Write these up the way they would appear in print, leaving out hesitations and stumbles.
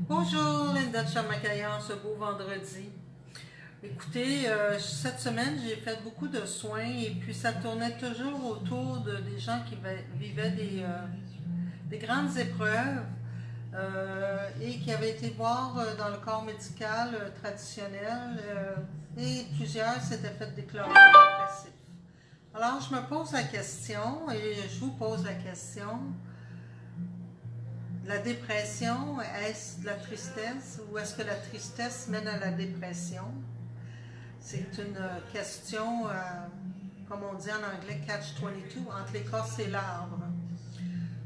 Bonjour Linda de Chamacaya, ce beau vendredi. Écoutez, cette semaine j'ai fait beaucoup de soins et puis ça tournait toujours autour des gens qui vivaient des grandes épreuves et qui avaient été voir dans le corps médical traditionnel et plusieurs s'étaient fait déclarer dépressifs. Alors je me pose la question et je vous pose la question. La dépression, est-ce de la tristesse ou est-ce que la tristesse mène à la dépression? C'est une question, comme on dit en anglais, catch-22, entre l'écorce et l'arbre.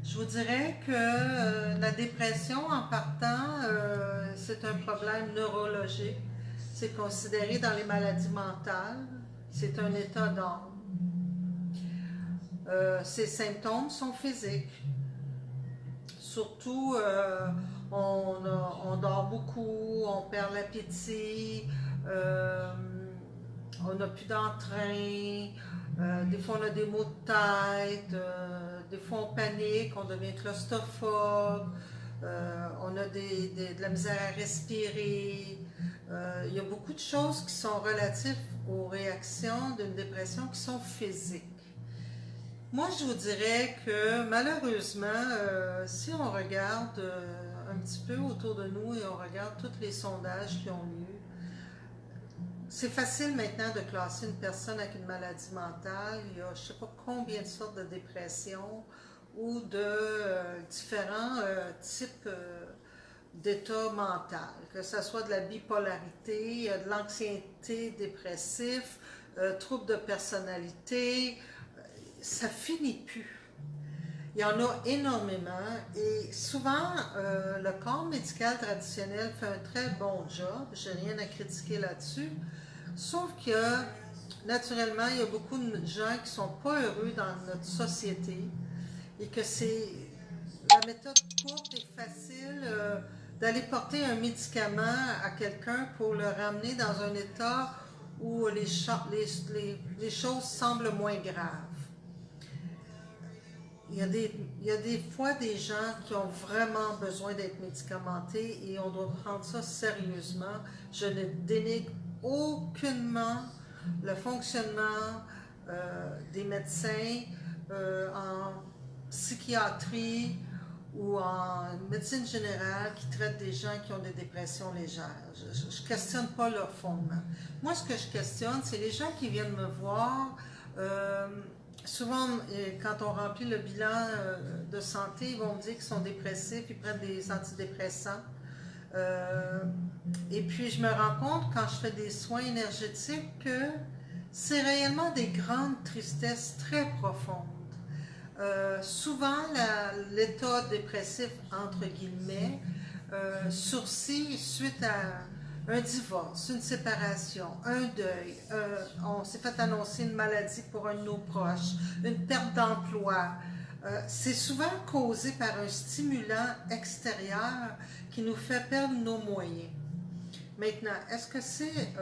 Je vous dirais que la dépression, en partant, c'est un problème neurologique. C'est considéré dans les maladies mentales. C'est un état d'âme. Ces symptômes sont physiques. Surtout, on dort beaucoup, on perd l'appétit, on n'a plus d'entrain, des fois on a des maux de tête, des fois on panique, on devient claustrophobe, on a de la misère à respirer. Il y a beaucoup de choses qui sont relatives aux réactions d'une dépression qui sont physiques. Moi, je vous dirais que malheureusement, si on regarde un petit peu autour de nous et on regarde tous les sondages qui ont lieu, c'est facile maintenant de classer une personne avec une maladie mentale. Il y a je ne sais pas combien de sortes de dépression ou de différents types d'état mental, que ce soit de la bipolarité, de l'anxiété dépressive, troubles de personnalité. Ça finit plus. Il y en a énormément et souvent, le corps médical traditionnel fait un très bon job. Je n'ai rien à critiquer là-dessus. Sauf que, naturellement, il y a beaucoup de gens qui ne sont pas heureux dans notre société et que c'est la méthode courte et facile d'aller porter un médicament à quelqu'un pour le ramener dans un état où les choses semblent moins graves. Il y a des fois des gens qui ont vraiment besoin d'être médicamentés et on doit prendre ça sérieusement. Je ne dénigre aucunement le fonctionnement des médecins en psychiatrie ou en médecine générale qui traitent des gens qui ont des dépressions légères. Je ne questionne pas leur fondement. Moi, ce que je questionne, c'est les gens qui viennent me voir. Souvent, quand on remplit le bilan de santé, ils vont me dire qu'ils sont dépressifs, ils prennent des antidépressants. Et puis, je me rends compte, quand je fais des soins énergétiques, que c'est réellement des grandes tristesses très profondes. Souvent, l'état dépressif, entre guillemets, sursit suite à un divorce, une séparation, un deuil, on s'est fait annoncer une maladie pour un de nos proches, une perte d'emploi. C'est souvent causé par un stimulant extérieur qui nous fait perdre nos moyens. Maintenant, est-ce que c'est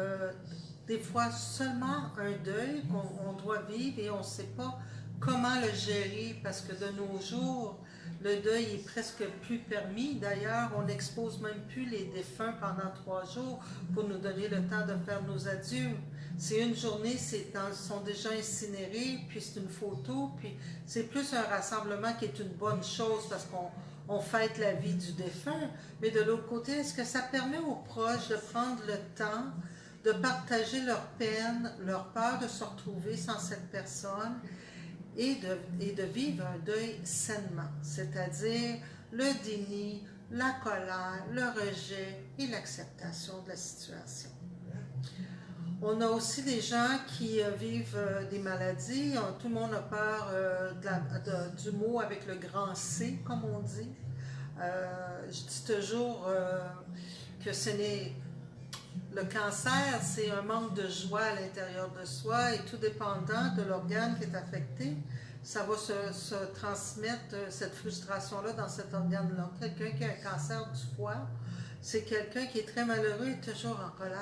des fois seulement un deuil qu'on doit vivre et on ne sait pas comment le gérer parce que de nos jours, le deuil est presque plus permis. D'ailleurs, on n'expose même plus les défunts pendant 3 jours pour nous donner le temps de faire nos adieux. C'est une journée, ils sont déjà incinérés, puis c'est une photo, puis c'est plus un rassemblement qui est une bonne chose parce qu'on fête la vie du défunt. Mais de l'autre côté, est-ce que ça permet aux proches de prendre le temps de partager leur peine, leur peur de se retrouver sans cette personne et de vivre un deuil sainement, c'est-à-dire le déni, la colère, le rejet et l'acceptation de la situation. On a aussi des gens qui vivent des maladies, tout le monde a peur du mot avec le grand C, comme on dit. Je dis toujours que ce n'est... Le cancer, c'est un manque de joie à l'intérieur de soi et tout dépendant de l'organe qui est affecté, ça va se transmettre cette frustration-là dans cet organe-là. Quelqu'un qui a un cancer du foie, c'est quelqu'un qui est très malheureux et toujours en colère.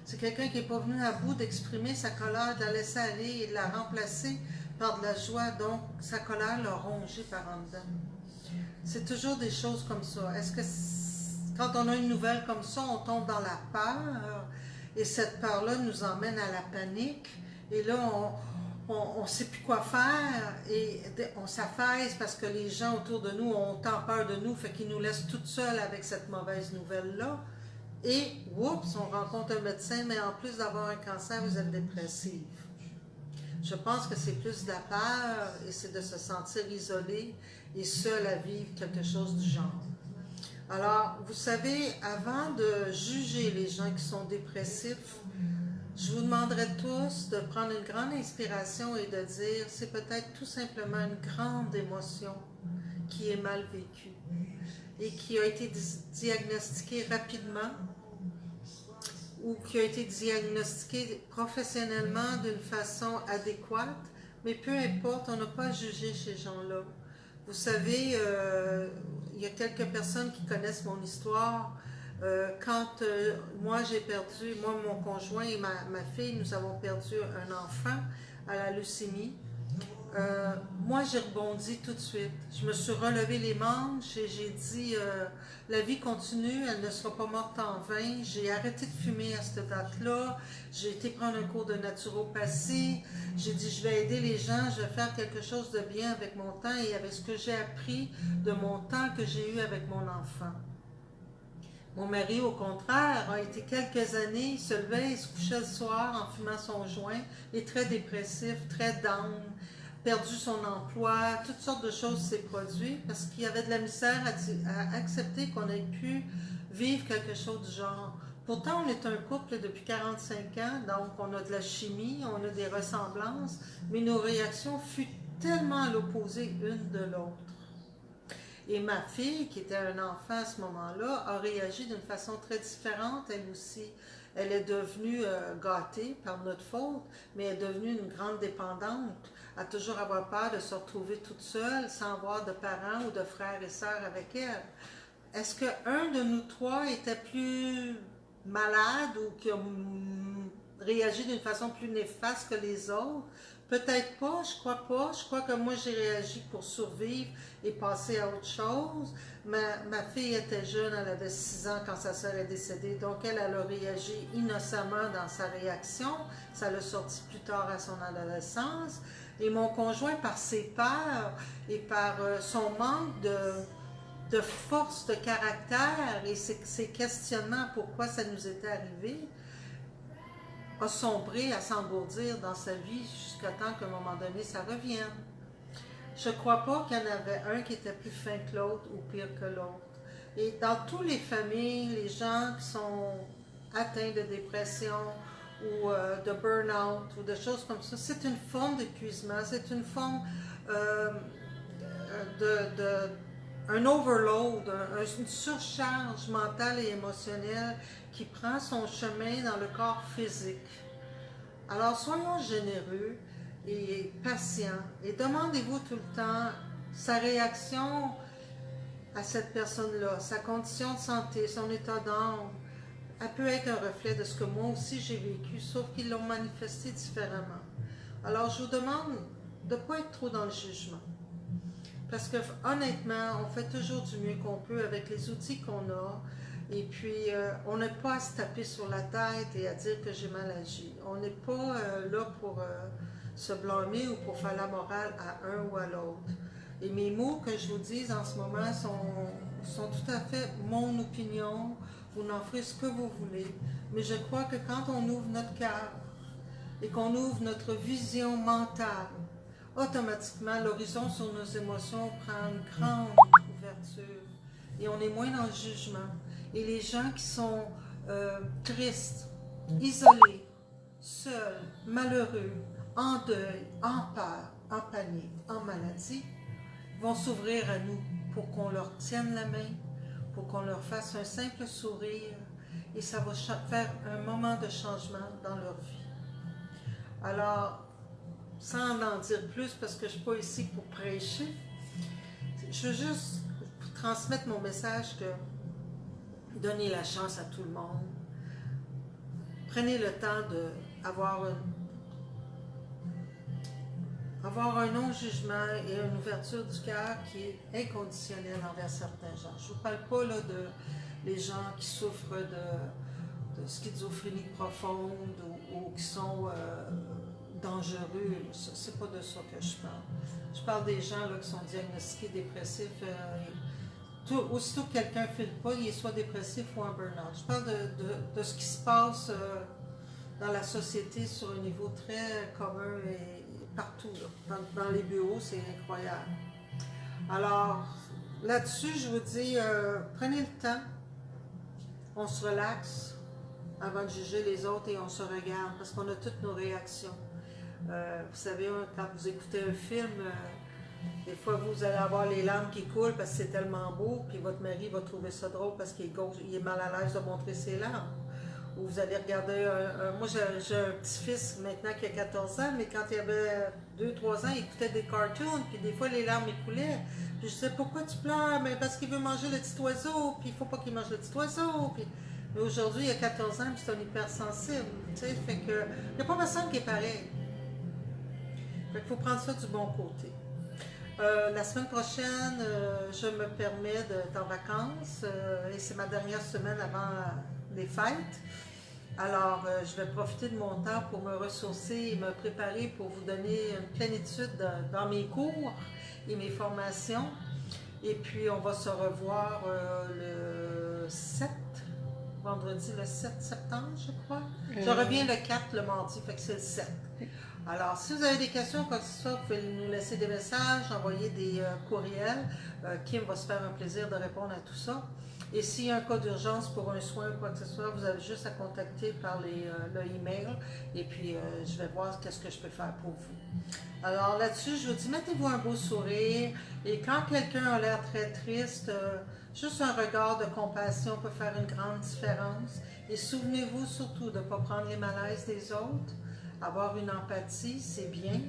C'est quelqu'un qui n'est pas venu à bout d'exprimer sa colère, de la laisser aller et de la remplacer par de la joie. Donc, sa colère l'a rongé par en dedans. C'est toujours des choses comme ça. Est-ce que quand on a une nouvelle comme ça, on tombe dans la peur et cette peur-là nous emmène à la panique et là, on ne sait plus quoi faire et on s'affaisse parce que les gens autour de nous ont tant peur de nous, fait qu'ils nous laissent toutes seules avec cette mauvaise nouvelle-là. Et, oups, on rencontre un médecin, mais en plus d'avoir un cancer, vous êtes dépressive. Je pense que c'est plus de la peur et c'est de se sentir isolé et seul à vivre quelque chose du genre. Alors, vous savez, avant de juger les gens qui sont dépressifs, je vous demanderais tous de prendre une grande inspiration et de dire, c'est peut-être tout simplement une grande émotion qui est mal vécue et qui a été diagnostiquée rapidement ou qui a été diagnostiquée professionnellement d'une façon adéquate, mais peu importe, on n'a pas à juger ces gens-là. Vous savez, il y a quelques personnes qui connaissent mon histoire. Quand moi j'ai perdu, moi mon conjoint et ma fille, nous avons perdu un enfant à la leucémie. Moi j'ai rebondi tout de suite. Je me suis relevé les manches et j'ai dit la vie continue, elle ne sera pas morte en vain. J'ai arrêté de fumer à cette date-là. J'ai été prendre un cours de naturopathie. J'ai dit je vais aider les gens, je vais faire quelque chose de bien avec mon temps et avec ce que j'ai appris de mon temps que j'ai eu avec mon enfant. Mon mari, au contraire, a été quelques années, il se levait, il se couchait le soir en fumant son joint, il est très dépressif, très down, perdu son emploi, toutes sortes de choses s'est produit parce qu'il y avait de la misère à accepter qu'on ait pu vivre quelque chose du genre. Pourtant, on est un couple depuis 45 ans, donc on a de la chimie, on a des ressemblances, mais nos réactions furent tellement à l'opposé une de l'autre. Et ma fille, qui était un enfant à ce moment-là, a réagi d'une façon très différente, elle aussi. Elle est devenue gâtée par notre faute, mais elle est devenue une grande dépendante, à toujours avoir peur de se retrouver toute seule, sans avoir de parents ou de frères et sœurs avec elle. Est-ce qu'un de nous trois était plus malade ou qui a réagi d'une façon plus néfaste que les autres? Peut-être pas, je crois pas. Je crois que moi, j'ai réagi pour survivre et passer à autre chose. Ma fille était jeune, elle avait 6 ans quand sa sœur est décédée, donc elle a réagi innocemment dans sa réaction. Ça l'a sorti plus tard à son adolescence. Et mon conjoint, par ses peurs et par son manque de force de caractère et ses questionnements pourquoi ça nous était arrivé, a sombré à s'engourdir dans sa vie jusqu'à temps qu'à un moment donné, ça revienne. Je ne crois pas qu'il y en avait un qui était plus fin que l'autre ou pire que l'autre. Et dans toutes les familles, les gens qui sont atteints de dépression ou de burn-out ou de choses comme ça, c'est une forme d'épuisement, c'est une forme un overload, une surcharge mentale et émotionnelle qui prend son chemin dans le corps physique. Alors soyons généreux et patients et demandez-vous tout le temps sa réaction à cette personne-là, sa condition de santé, son état d'âme. Elle peut être un reflet de ce que moi aussi j'ai vécu, sauf qu'ils l'ont manifesté différemment. Alors je vous demande de ne pas être trop dans le jugement. Parce que honnêtement, on fait toujours du mieux qu'on peut avec les outils qu'on a. Et puis, on n'est pas à se taper sur la tête et à dire que j'ai mal agi. On n'est pas là pour se blâmer ou pour faire la morale à un ou à l'autre. Et mes mots que je vous dis en ce moment sont tout à fait mon opinion. Vous n'en ferez ce que vous voulez. Mais je crois que quand on ouvre notre cœur et qu'on ouvre notre vision mentale, automatiquement, l'horizon sur nos émotions prend une grande ouverture et on est moins dans le jugement. Et les gens qui sont tristes, isolés, seuls, malheureux, en deuil, en peur, en panique, en maladie, vont s'ouvrir à nous pour qu'on leur tienne la main, pour qu'on leur fasse un simple sourire et ça va faire un moment de changement dans leur vie. Alors, sans en dire plus parce que je ne suis pas ici pour prêcher, je veux juste transmettre mon message que donnez la chance à tout le monde. Prenez le temps d'avoir un non-jugement et une ouverture du cœur qui est inconditionnelle envers certains gens. Je ne vous parle pas là, les gens qui souffrent de schizophrénie profonde ou qui sont dangereux. C'est pas de ça que je parle. Je parle des gens là, qui sont diagnostiqués dépressifs. Aussitôt que quelqu'un ne file pas, il est soit dépressif ou en burn-out. Je parle de ce qui se passe dans la société sur un niveau très commun et partout. Là. Dans les bureaux, c'est incroyable. Alors, là-dessus, je vous dis, prenez le temps, on se relaxe avant de juger les autres et on se regarde parce qu'on a toutes nos réactions. Vous savez, quand vous écoutez un film, des fois vous allez avoir les larmes qui coulent parce que c'est tellement beau, puis votre mari va trouver ça drôle parce qu'il est mal à l'aise de montrer ses larmes. Ou vous allez regarder, moi j'ai un petit-fils maintenant qui a 14 ans, mais quand il avait 2-3 ans, il écoutait des cartoons, puis des fois les larmes coulaient. Puis je disais, pourquoi tu pleures? Mais parce qu'il veut manger le petit oiseau, puis il faut pas qu'il mange le petit oiseau. Puis... Mais aujourd'hui, il a 14 ans, puis c'est un hypersensible. Tu sais, fait que, il n'y a pas personne qui est pareil. Fait qu'il faut prendre ça du bon côté. La semaine prochaine, je me permets d'être en vacances, et c'est ma dernière semaine avant les fêtes. Alors, je vais profiter de mon temps pour me ressourcer et me préparer pour vous donner une plénitude dans mes cours et mes formations. Et puis, on va se revoir le 7, vendredi le 7 septembre, je crois. Je reviens le 4, le mardi, fait que c'est le 7. Alors, si vous avez des questions, quoi que ce soit, vous pouvez nous laisser des messages, envoyer des courriels. Kim va se faire un plaisir de répondre à tout ça. Et s'il y a un cas d'urgence pour un soin ou quoi que ce soit, vous avez juste à contacter par le email et puis je vais voir qu'est-ce que je peux faire pour vous. Alors là-dessus, je vous dis, mettez-vous un beau sourire et quand quelqu'un a l'air très triste, juste un regard de compassion peut faire une grande différence. Et souvenez-vous surtout de ne pas prendre les malaises des autres. Avoir une empathie, c'est bien,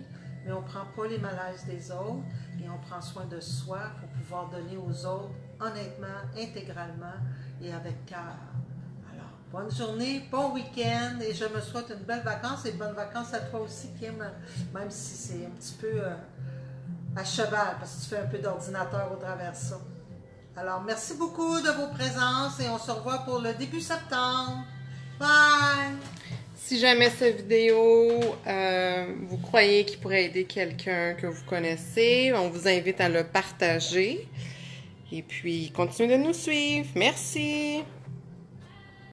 mais on ne prend pas les malaises des autres et on prend soin de soi pour pouvoir donner aux autres honnêtement, intégralement et avec cœur. Alors, bonne journée, bon week-end et je me souhaite une belle vacance et bonnes vacances à toi aussi, Kim, même si c'est un petit peu à cheval parce que tu fais un peu d'ordinateur au travers de ça. Alors, merci beaucoup de vos présences et on se revoit pour le début septembre. Bye! Si jamais cette vidéo, vous croyez qu'il pourrait aider quelqu'un que vous connaissez, on vous invite à le partager. Et puis, continuez de nous suivre. Merci!